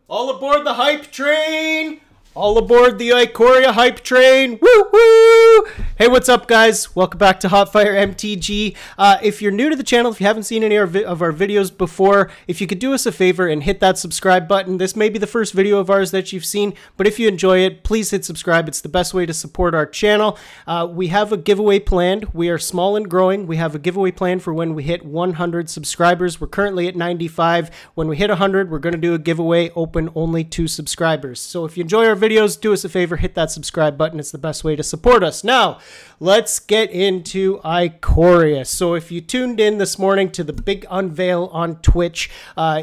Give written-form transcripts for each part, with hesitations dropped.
All aboard the hype train! All aboard the Ikoria hype train! Woo woo! Hey, what's up, guys? Welcome back to Hotfire MTG. If you're new to the channel, if you haven't seen any of our videos before, if you could do us a favor and hit that subscribe button. This may be the first video of ours that you've seen, but if you enjoy it, please hit subscribe. It's the best way to support our channel. We have a giveaway planned. We are small and growing. We have a giveaway planned for when we hit 100 subscribers. We're currently at 95. When we hit 100, we're going to do a giveaway open only to subscribers. So if you enjoy our videos, do us a favor, hit that subscribe button. It's the best way to support us. Now, let's get into Ikoria. So if you tuned in this morning to the big unveil on Twitch,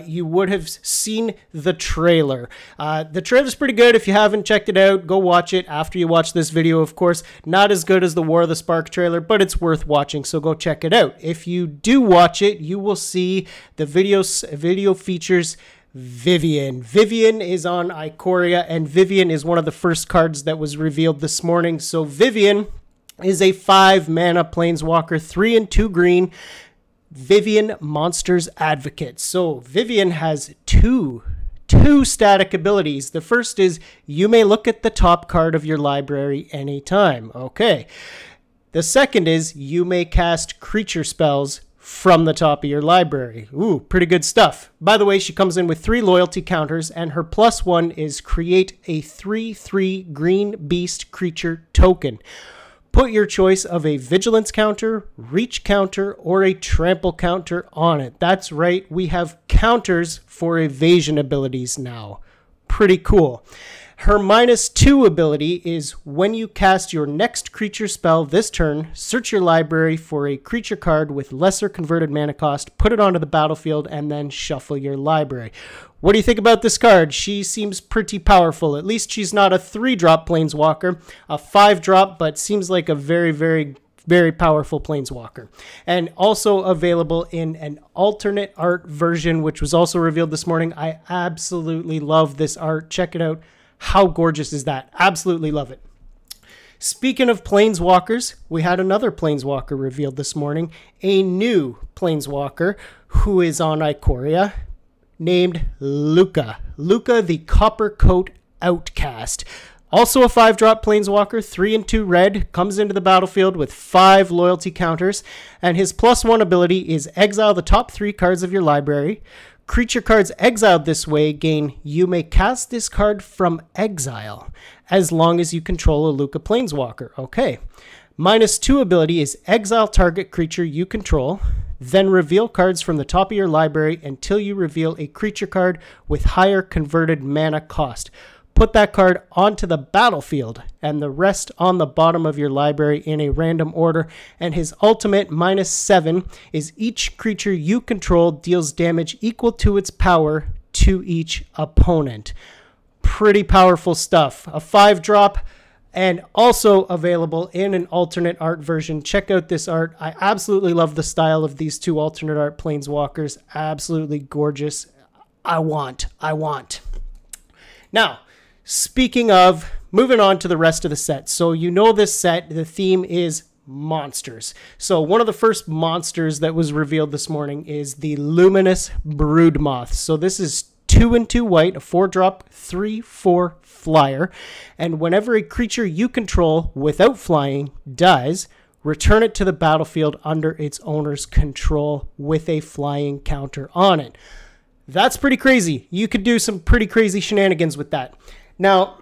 you would have seen the trailer. The trailer's pretty good. If you haven't checked it out, go watch it after you watch this video, of course. Not as good as the War of the Spark trailer, but it's worth watching, so go check it out. If you do watch it, you will see the video features Vivian. Vivian is on Ikoria, and Vivian is one of the first cards that was revealed this morning. So Vivian is a 5-mana Planeswalker, 3 and 2 green, Vivian Monsters Advocate. So Vivian has two static abilities. The first is you may look at the top card of your library anytime. Okay. The second is you may cast creature spells from the top of your library. Ooh, pretty good stuff. By the way, she comes in with 3 loyalty counters, and her +1 is create a 3/3 green beast creature token. Put your choice of a vigilance counter, reach counter, or a trample counter on it. That's right, we have counters for evasion abilities now. Pretty cool. Her -2 ability is when you cast your next creature spell this turn, search your library for a creature card with lesser converted mana cost, put it onto the battlefield, and then shuffle your library. What do you think about this card? She seems pretty powerful. At least she's not a 3-drop Planeswalker, a 5-drop, but seems like a very, very powerful Planeswalker. And also available in an alternate art version, which was also revealed this morning. I absolutely love this art. Check it out. How gorgeous is that? Absolutely love it. Speaking of Planeswalkers, we had another Planeswalker revealed this morning. A new Planeswalker who is on Ikoria named Luca. Luca the Coppercoat Outcast. Also a 5-drop Planeswalker, 3 and 2 red, comes into the battlefield with 5 loyalty counters, and his +1 ability is exile the top 3 cards of your library. Creature cards exiled this way gain you may cast this card from exile as long as you control a Luca Planeswalker. Okay. -2 ability is exile target creature you control, then reveal cards from the top of your library until you reveal a creature card with higher converted mana cost. Put that card onto the battlefield and the rest on the bottom of your library in a random order. And his ultimate -7 is each creature you control deals damage equal to its power to each opponent. Pretty powerful stuff. A 5-drop and also available in an alternate art version. Check out this art. I absolutely love the style of these 2 alternate art Planeswalkers. Absolutely gorgeous. I want. Now, speaking of, moving on to the rest of the set. So you know this set, the theme is monsters. So one of the first monsters that was revealed this morning is the Luminous Brood Moth. So this is 2 and 2 white, a 4-drop, 3/4 flyer. And whenever a creature you control without flying dies, return it to the battlefield under its owner's control with a flying counter on it. That's pretty crazy. You could do some pretty crazy shenanigans with that. Now,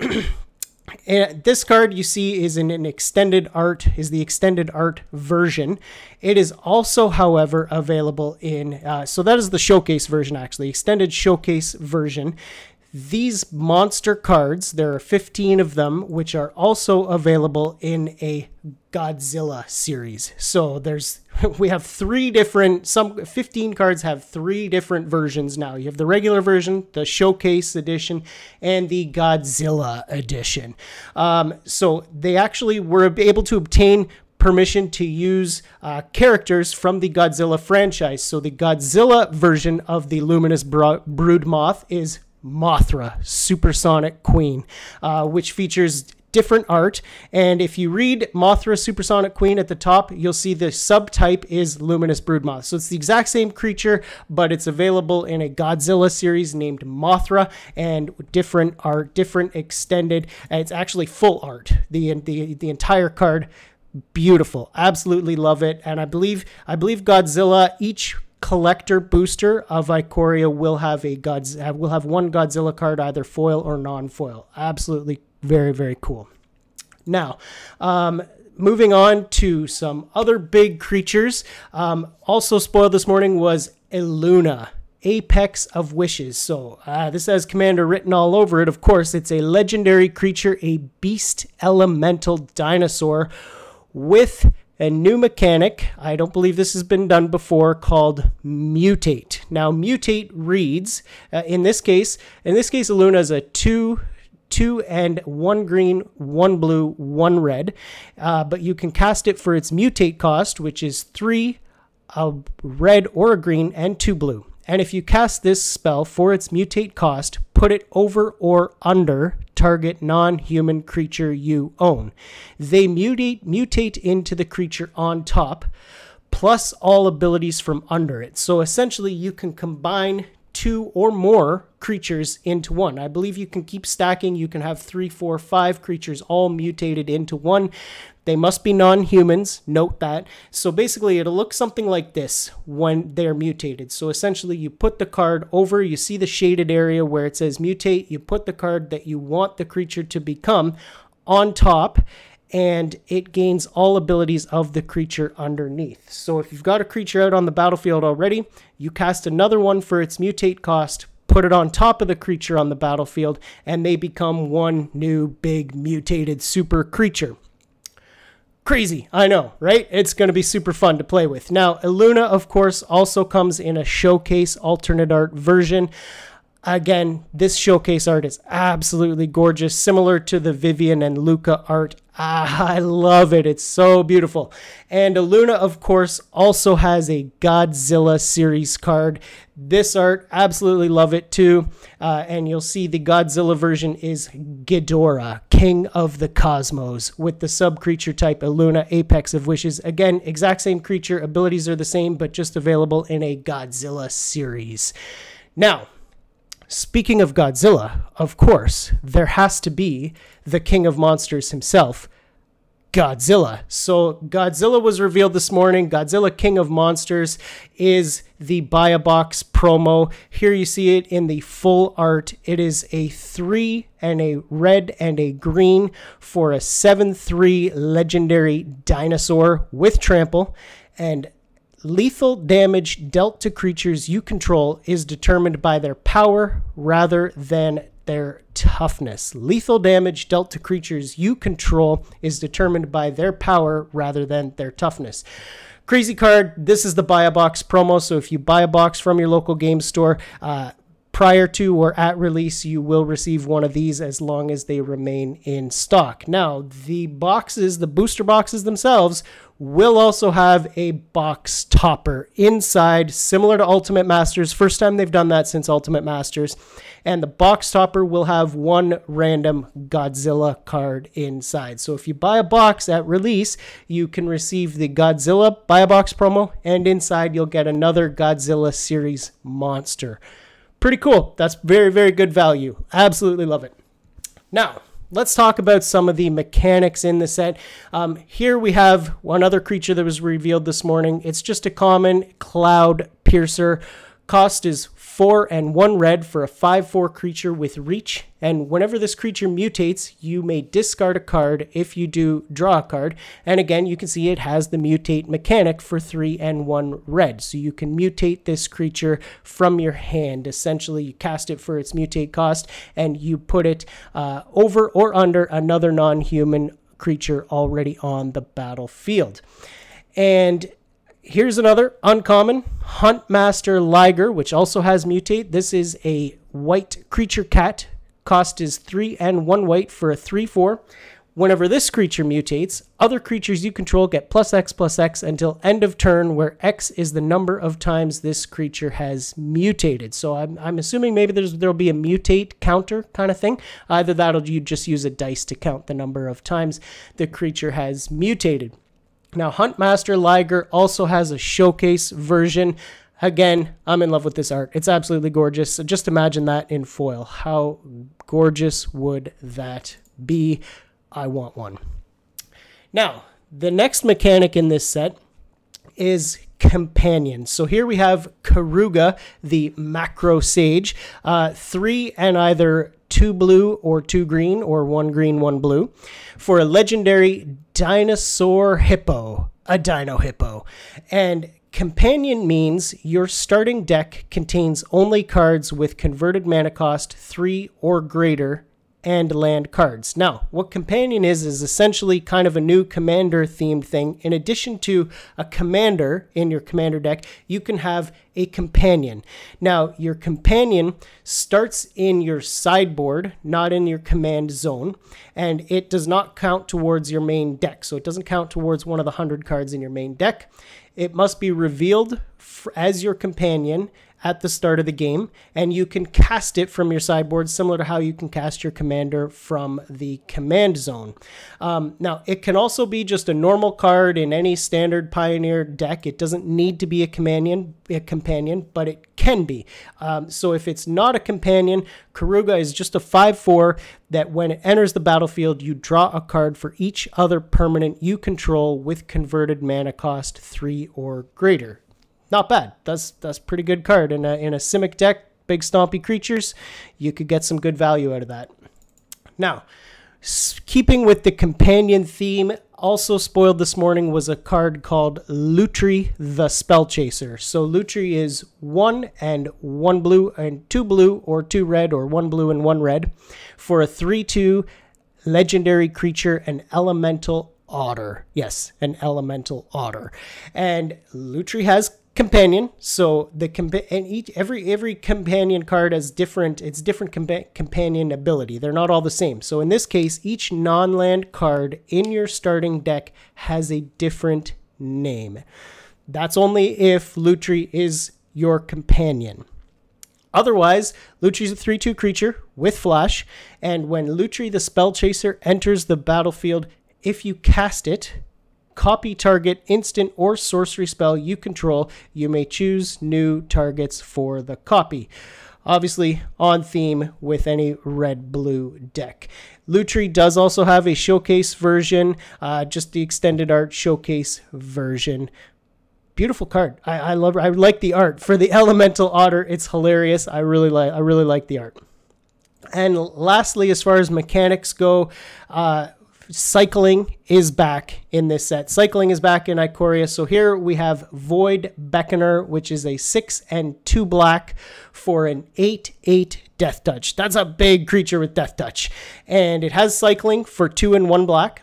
this card you see is in an extended art, is the extended art version. It is also, however, available in, so that is the showcase version actually, extended showcase version. These monster cards, there are 15 of them, which are also available in a Godzilla series. So we have 3 different, 15 cards have 3 different versions now. You have the regular version, the showcase edition, and the Godzilla edition. So they actually were able to obtain permission to use characters from the Godzilla franchise. So the Godzilla version of the Luminous Brood Moth is Mothra, Supersonic Queen, which features different art. And if you read Mothra Supersonic Queen at the top, you'll see the subtype is Luminous Broodmoth. So it's the exact same creature, but it's available in a Godzilla series named Mothra, and different art, different extended. And it's actually full art. The entire card, beautiful. Absolutely love it. And I believe Godzilla, each collector booster of Ikoria will have one Godzilla card, either foil or non-foil. Absolutely very, very cool. Now, moving on to some other big creatures. Also spoiled this morning was Illuna, Apex of Wishes. So this has Commander written all over it. Of course, it's a legendary creature, a beast elemental dinosaur with a new mechanic. I don't believe this has been done before, called Mutate. Now, Mutate reads, in this case, Illuna is a 2 and 1 green, 1 blue, 1 red. But you can cast it for its Mutate cost, which is 3, a red or a green, and 2 blue. And if you cast this spell for its Mutate cost, put it over or under target non-human creature you own. They mutate into the creature on top, plus all abilities from under it. So essentially, you can combine 2 or more creatures into one. I believe you can keep stacking. You can have 3, 4, 5 creatures all mutated into one. They must be non-humans, note that. So basically, it'll look something like this when they're mutated. So essentially, you put the card over, you see the shaded area where it says mutate, you put the card that you want the creature to become on top, and it gains all abilities of the creature underneath. So if you've got a creature out on the battlefield already, you cast another one for its mutate cost, put it on top of the creature on the battlefield, and they become one new big mutated super creature. Crazy, I know, right? It's going to be super fun to play with. Now, Illuna, of course, also comes in a showcase alternate art version. Again, this showcase art is absolutely gorgeous, similar to the Vivian and Luca art. I love it. It's so beautiful. And Illuna, of course, also has a Godzilla series card. This art, absolutely love it too. And you'll see the Godzilla version is Ghidorah, King of the Cosmos, with the sub-creature type Illuna, Apex of Wishes. Again, exact same creature. Abilities are the same, but just available in a Godzilla series. Now, speaking of Godzilla, of course, there has to be the king of monsters himself, Godzilla. So Godzilla was revealed this morning. Godzilla King of Monsters is the buy a box promo. Here you see it in the full art. It is a 3 and a red and a green for a 7/3 legendary dinosaur with trample, and lethal damage dealt to creatures you control is determined by their power rather than their toughness. Lethal damage dealt to creatures you control is determined by their power rather than their toughness. Crazy card. This is the buy a box promo. So if you buy a box from your local game store, prior to or at release, you will receive one of these as long as they remain in stock. Now, the boxes, the booster boxes themselves, will also have a box topper inside, similar to Ultimate Masters. First time they've done that since Ultimate Masters. And the box topper will have one random Godzilla card inside. So if you buy a box at release, you can receive the Godzilla buy a box promo, and inside you'll get another Godzilla series monster. Pretty cool. That's very, very good value. Absolutely love it. Now, let's talk about some of the mechanics in the set. Here we have one other creature that was revealed this morning. It's just a common Cloud Piercer. Cost is 4 and 1 red for a 5/4 creature with reach. And whenever this creature mutates, you may discard a card. If you do, draw a card. And again, you can see it has the mutate mechanic for 3 and 1 red. So you can mutate this creature from your hand. Essentially, you cast it for its mutate cost, and you put it over or under another non-human creature already on the battlefield. And here's another uncommon, Huntmaster Liger, which also has mutate. This is a white creature cat. Cost is 3 and 1 white for a 3/4. Whenever this creature mutates, other creatures you control get +X until end of turn, where X is the number of times this creature has mutated. So I'm assuming maybe there'll be a mutate counter kind of thing. Either that or you just use a dice to count the number of times the creature has mutated. Now, Huntmaster Liger also has a showcase version. Again, I'm in love with this art. It's absolutely gorgeous. So just imagine that in foil. How gorgeous would that be? I want one. Now, the next mechanic in this set is companion. So here we have Karuga, the macro sage, 3 and either 2 blue or 2 green, or 1 green, 1 blue, for a legendary dinosaur hippo, a dino hippo. And companion means your starting deck contains only cards with converted mana cost 3 or greater and land cards. Now, what companion is essentially kind of a new commander themed thing. In addition to a commander in your commander deck, you can have a companion. Now, your companion starts in your sideboard, not in your command zone, and it does not count towards your main deck. So it doesn't count towards one of the 100 cards in your main deck. It must be revealed as your companion at the start of the game, and you can cast it from your sideboard, similar to how you can cast your commander from the command zone. Now, it can also be just a normal card in any standard Pioneer deck. It doesn't need to be a companion, but it can be. So if it's not a companion, Karuga is just a 5/4 that when it enters the battlefield, you draw a card for each other permanent you control with converted mana cost 3 or greater. Not bad. That's pretty good card. In a Simic deck, big stompy creatures, you could get some good value out of that. Now, keeping with the companion theme, also spoiled this morning was a card called Liu Tree, the Spell Chaser. So Liu Tree is 1 and 1 blue and 2 blue, or 2 red, or 1 blue and 1 red, for a 3/2 legendary creature, an elemental otter. Yes, an elemental otter. And Liu Tree has companion, so every companion card has different companion ability. They're not all the same. So in this case, each non-land card in your starting deck has a different name. That's only if Liu Tree is your companion. Otherwise, Liu Tree's a 3/2 creature with flash, and when Liu Tree the Spell Chaser enters the battlefield, if you cast it, copy target instant or sorcery spell you control. You may choose new targets for the copy. Obviously on theme with any red-blue deck. Liu Tree does also have a showcase version, just the extended art showcase version. Beautiful card. I like the art for the elemental otter. It's hilarious. I really like the art. And lastly, as far as mechanics go, cycling is back in this set. Cycling is back in Ikoria. So here we have Void Beckoner, which is a 6 and 2 black for an 8/8 Death Touch. That's a big creature with Death Touch. And it has cycling for 2 and 1 black.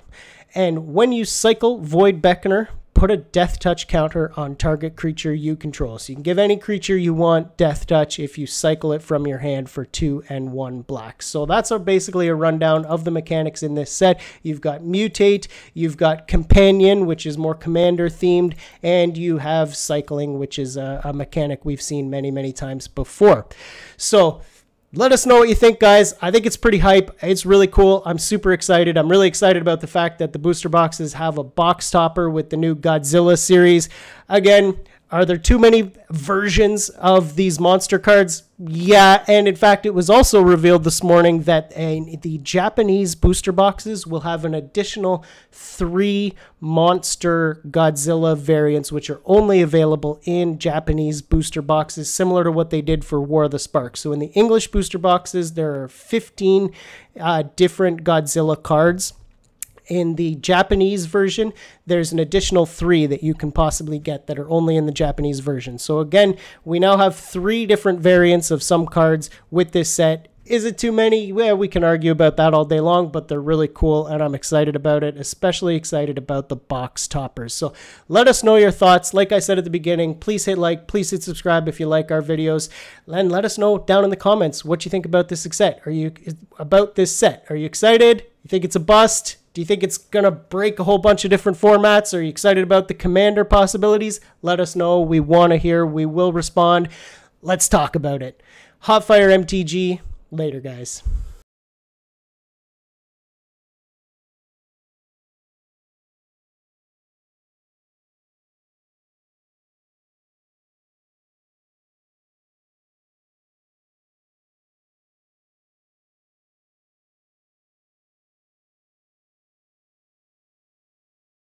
And when you cycle Void Beckoner, put a Death Touch counter on target creature you control. So you can give any creature you want Death Touch if you cycle it from your hand for 2 and 1 black. So that's basically a rundown of the mechanics in this set. You've got Mutate, you've got Companion, which is more commander themed, and you have Cycling, which is a mechanic we've seen many, many times before. So let us know what you think, guys. I think it's pretty hype. It's really cool. I'm super excited. I'm really excited about the fact that the booster boxes have a box topper with the new Godzilla series. Again, are there too many versions of these monster cards? Yeah, and in fact, it was also revealed this morning that the Japanese booster boxes will have an additional 3 monster Godzilla variants, which are only available in Japanese booster boxes, similar to what they did for War of the Spark. So in the English booster boxes, there are 15 different Godzilla cards. In the Japanese version, there's an additional 3 that you can possibly get that are only in the Japanese version. So again, we now have 3 different variants of some cards with this set. Is it too many? Well, we can argue about that all day long, but they're really cool, and I'm excited about it, especially excited about the box toppers. So let us know your thoughts. Like I said at the beginning, please hit like, please hit subscribe if you like our videos, and let us know down in the comments what you think about this set. Are you excited? You think it's a bust? Do you think it's going to break a whole bunch of different formats? Are you excited about the Commander possibilities? Let us know. We want to hear. We will respond. Let's talk about it. Hotfire MTG. Later, guys.